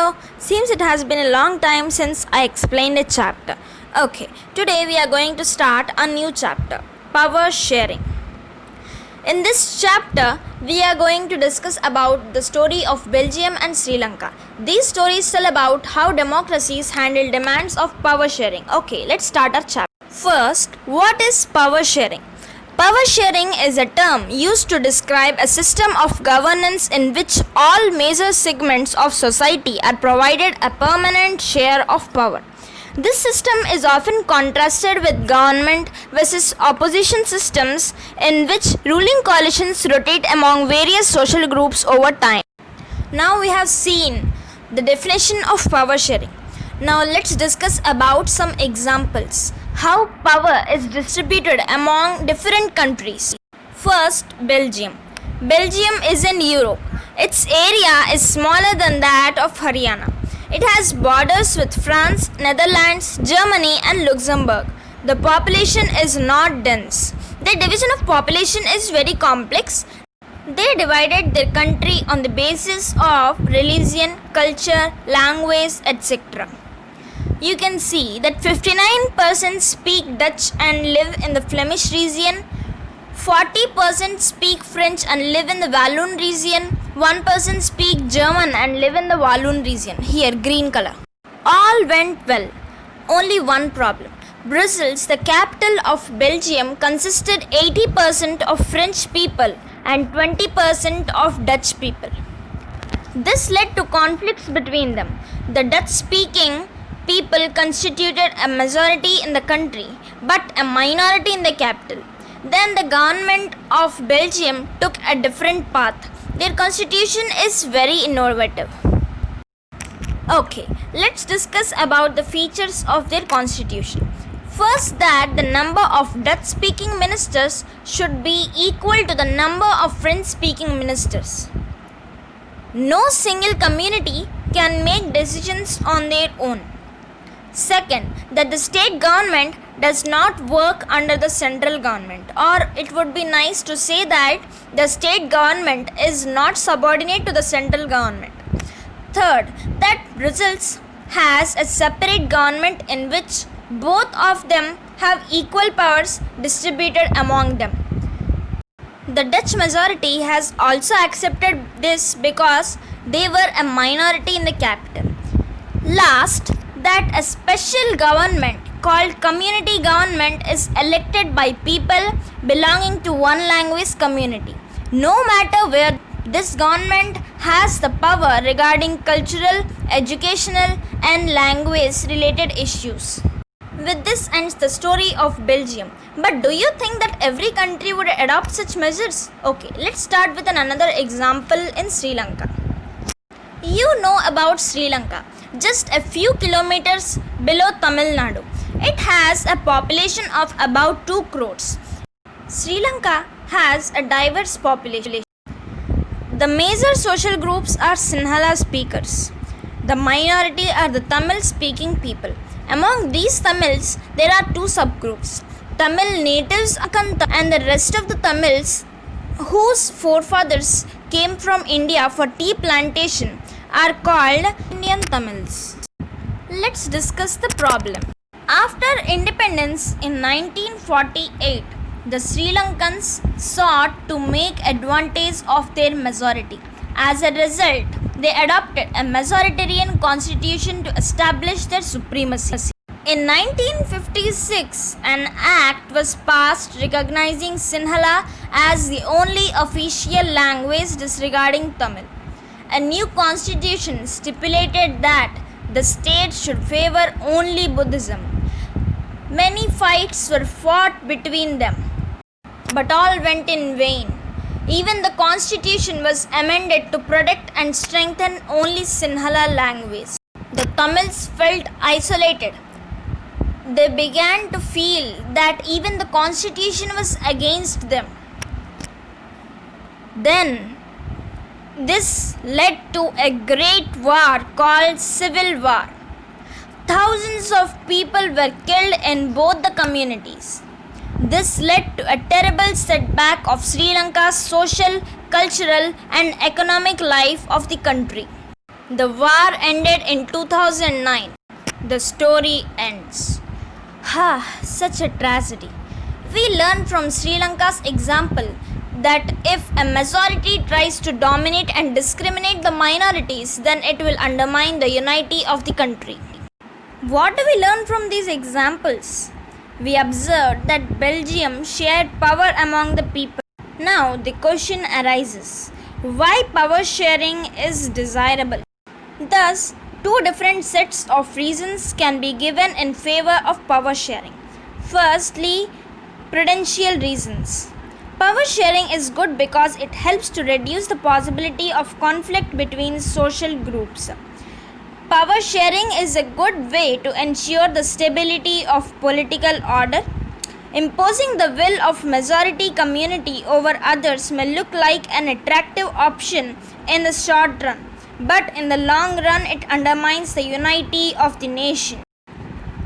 Hello, seems it has been a long time since I explained a chapter. Okay, today we are going to start a new chapter, power sharing. In this chapter, we are going to discuss about the story of Belgium and Sri Lanka. These stories tell about how democracies handle demands of power sharing. Okay, let's start our chapter. First, what is power sharing? Power sharing is a term used to describe a system of governance in which all major segments of society are provided a permanent share of power. This system is often contrasted with government versus opposition systems in which ruling coalitions rotate among various social groups over time. Now we have seen the definition of power sharing. Now let's discuss about some examples. How power is distributed among different countries. First, Belgium. Belgium is in Europe. Its area is smaller than that of Haryana. It has borders with France, Netherlands, Germany and Luxembourg. The population is not dense. The division of population is very complex. They divided their country on the basis of religion, culture, language, etc. You can see that 59% speak Dutch and live in the Flemish region, 40% speak French and live in the Walloon region, 1% speak German and live in the Walloon region, here green color. All went well, only one problem. Brussels, the capital of Belgium, consisted 80% of French people and 20% of Dutch people. This led to conflicts between them. The Dutch-speaking people constituted a majority in the country but a minority in the capital. Then the government of Belgium took a different path. Their constitution is very innovative. Okay, let's discuss about the features of their constitution. First, that the number of Dutch-speaking ministers should be equal to the number of French-speaking ministers. No single community can make decisions on their own. Second, that the state government does not work under the central government, or it would be nice to say that the state government is not subordinate to the central government. Third, that Brussels has a separate government in which both of them have equal powers distributed among them. The Dutch majority has also accepted this because they were a minority in the capital. Last, that a special government called community government is elected by people belonging to one language community. No matter where, this government has the power regarding cultural, educational and language related issues. With this ends the story of Belgium. But do you think that every country would adopt such measures? Okay, let's start with another example in Sri Lanka. You know about Sri Lanka, just a few kilometers below Tamil Nadu. It has a population of about 2 crores. Sri Lanka has a diverse population. The major social groups are Sinhala speakers. The minority are the Tamil speaking people. Among these Tamils, there are 2 subgroups, Tamil natives and the rest of the Tamils whose forefathers came from India for tea plantation are called Indian Tamils. Let's discuss the problem. After independence in 1948, the Sri Lankans sought to make advantage of their majority. As a result, they adopted a majoritarian constitution to establish their supremacy. In 1956, an act was passed recognizing Sinhala as the only official language disregarding Tamil. A new constitution stipulated that the state should favor only Buddhism. Many fights were fought between them, but all went in vain. Even the constitution was amended to protect and strengthen only Sinhala language. The Tamils felt isolated. They began to feel that even the constitution was against them. Then, this led to a great war called Civil War. Thousands of people were killed in both the communities. This led to a terrible setback of Sri Lanka's social, cultural and economic life of the country. The war ended in 2009. The story ends. Such a tragedy. We learn from Sri Lanka's example that if a majority tries to dominate and discriminate the minorities, then it will undermine the unity of the country. What do we learn from these examples? We observed that Belgium shared power among the people. Now the question arises, why power sharing is desirable? Thus, two different sets of reasons can be given in favor of power sharing. Firstly, prudential reasons. Power sharing is good because it helps to reduce the possibility of conflict between social groups. Power sharing is a good way to ensure the stability of political order. Imposing the will of majority community over others may look like an attractive option in the short run, but in the long run it undermines the unity of the nation.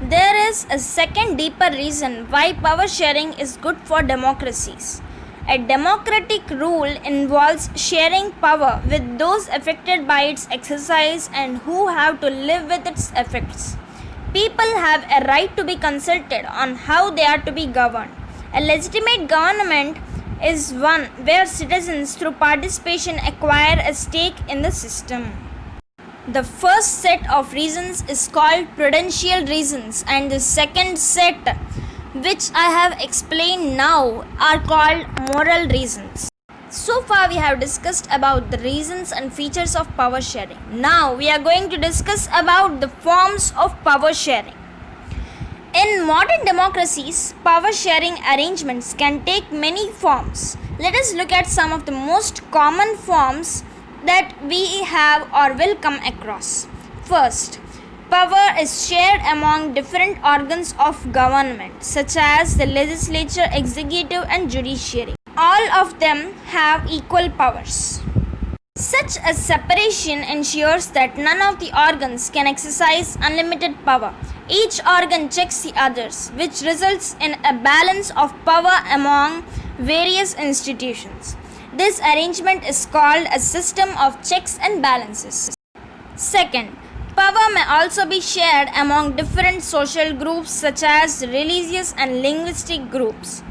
There is a second deeper reason why power sharing is good for democracies. A democratic rule involves sharing power with those affected by its exercise and who have to live with its effects. People have a right to be consulted on how they are to be governed. A legitimate government is one where citizens through participation acquire a stake in the system. The first set of reasons is called prudential reasons, and the second set, which I have explained now, are called moral reasons. So far we have discussed about the reasons and features of power sharing. Now we are going to discuss about the forms of power sharing. In modern democracies, power sharing arrangements can take many forms. Let us look at some of the most common forms that we have or will come across. First, power is shared among different organs of government, such as the legislature, executive, and judiciary. All of them have equal powers. Such a separation ensures that none of the organs can exercise unlimited power. Each organ checks the others, which results in a balance of power among various institutions. This arrangement is called a system of checks and balances. Second, power may also be shared among different social groups such as religious and linguistic groups.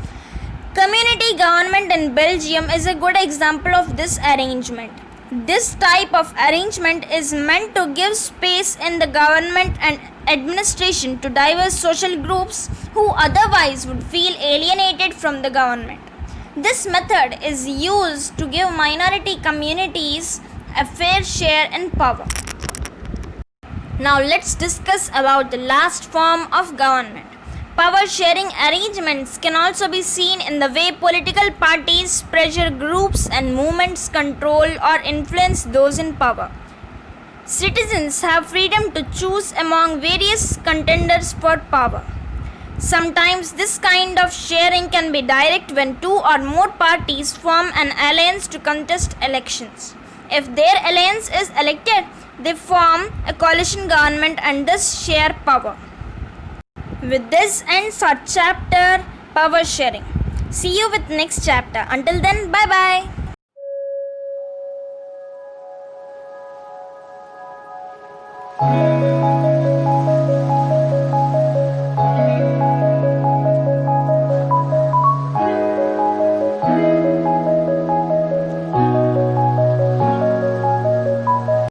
Community government in Belgium is a good example of this arrangement. This type of arrangement is meant to give space in the government and administration to diverse social groups who otherwise would feel alienated from the government. This method is used to give minority communities a fair share in power. Now let's discuss about the last form of government. Power sharing arrangements can also be seen in the way political parties, pressure groups, and movements control or influence those in power. Citizens have freedom to choose among various contenders for power. Sometimes this kind of sharing can be direct when two or more parties form an alliance to contest elections. If their alliance is elected, they form a coalition government and thus share power. With this ends our chapter Power Sharing. See you with next chapter. Until then, bye bye.